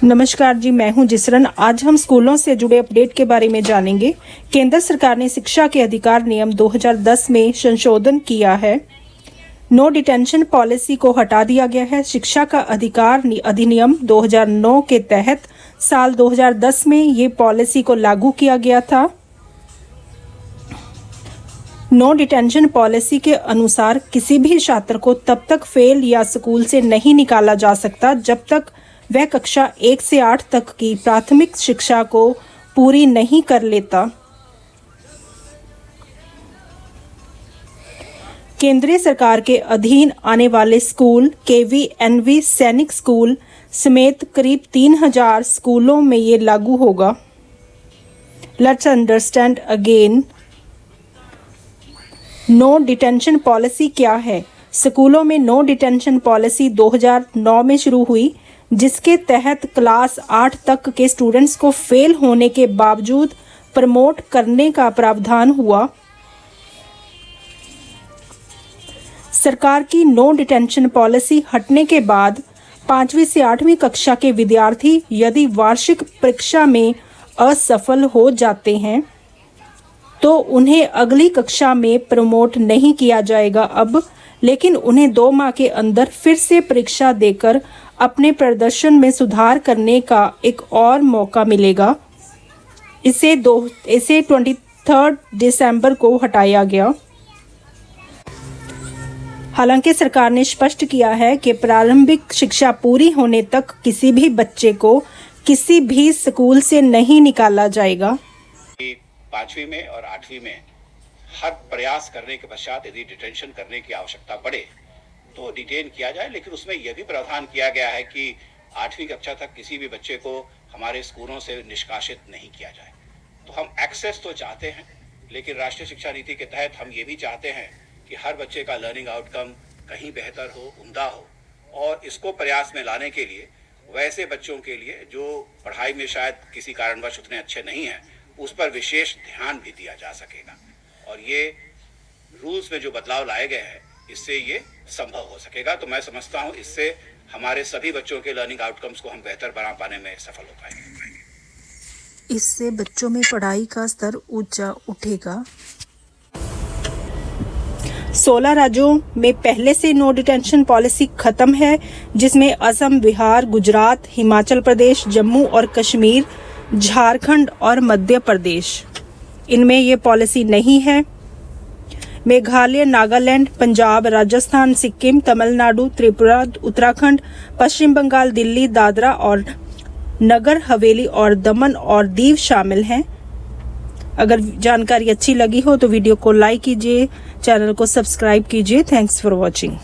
नमस्कार जी, मैं हूं जिसरन। आज हम स्कूलों से जुड़े अपडेट के बारे में जानेंगे। केंद्र सरकार ने शिक्षा के अधिकार नियम 2010 में संशोधन किया है। नो डिटेंशन पॉलिसी को हटा दिया गया है। शिक्षा का अधिकार अधिनियम 2009 के तहत साल 2010 में ये पॉलिसी को लागू किया गया था। नो डिटेंशन पॉलिसी के अनुसार किसी भी छात्र को तब तक फेल या स्कूल से नहीं निकाला जा सकता जब तक वह कक्षा 1 से 8 तक की प्राथमिक शिक्षा को पूरी नहीं कर लेता। केंद्रीय सरकार के अधीन आने वाले स्कूल KVNV सैनिक स्कूल समेत करीब 3000 स्कूलों में ये लागू होगा। Let's understand again, no detention policy क्या है। स्कूलों में नो डिटेंशन पॉलिसी 2009 में शुरू हुई, जिसके तहत क्लास 8 तक के स्टूडेंट्स को फेल होने के बावजूद प्रमोट करने का प्रावधान हुआ। सरकार की नो डिटेंशन पॉलिसी हटने के बाद 5वीं से 8वीं कक्षा के विद्यार्थी यदि वार्षिक परीक्षा में असफल हो जाते हैं तो उन्हें अगली कक्षा में प्रमोट नहीं किया जाएगा अब, लेकिन उन्हें 2 माह के अंदर फिर से परीक्षा देकर अपने प्रदर्शन में सुधार करने का एक और मौका मिलेगा। इसे 23 दिसंबर को हटाया गया। हालांकि सरकार ने स्पष्ट किया है कि प्रारंभिक शिक्षा पूरी होने तक किसी भी बच्चे को किसी भी स्कूल से नहीं निकाला जाएगा। 5वीं में और 8वीं में हर प्रयास करने के पश्चात यदि डिटेंशन करने की आवश्यकता पड़े तो डिटेन किया जाए, लेकिन उसमें यह भी प्रावधान किया गया है कि 8वीं कक्षा तक किसी भी बच्चे को हमारे स्कूलों से निष्कासित नहीं किया जाए। तो हम एक्सेस तो चाहते हैं, लेकिन राष्ट्रीय शिक्षा नीति के तहत हम ये भी चाहते हैं कि हर बच्चे का लर्निंग आउटकम कहीं बेहतर हो, उम्दा हो, और इसको प्रयास में लाने के लिए वैसे बच्चों के लिए जो पढ़ाई में शायद किसी कारणवश उतने अच्छे नहीं हैं, उस पर विशेष ध्यान भी दिया जा सकेगा। और ये रूल्स में जो बदलाव लाए गए हैं, इससे ये संभव हो सकेगा। तो मैं समझता हूँ इससे हमारे सभी बच्चों के लर्निंग आउटकम्स को हम बेहतर बना पाने में सफल हो पाएंगे। इससे बच्चों में पढ़ाई का स्तर ऊंचा उठेगा। 16 राज्यों में पहले से नो डिटेंशन पॉलिसी खत्म है, जिसमें असम, बिहार, गुजरात, हिमाचल प्रदेश, जम्मू और कश्मीर, झारखंड और मध्य प्रदेश, इनमें ये पॉलिसी नहीं है। मेघालय, नागालैंड, पंजाब, राजस्थान, सिक्किम, तमिलनाडु, त्रिपुरा, उत्तराखंड, पश्चिम बंगाल, दिल्ली, दादरा और नगर हवेली और दमन और दीव शामिल हैं। अगर जानकारी अच्छी लगी हो तो वीडियो को लाइक कीजिए, चैनल को सब्सक्राइब कीजिए। Thanks for watching.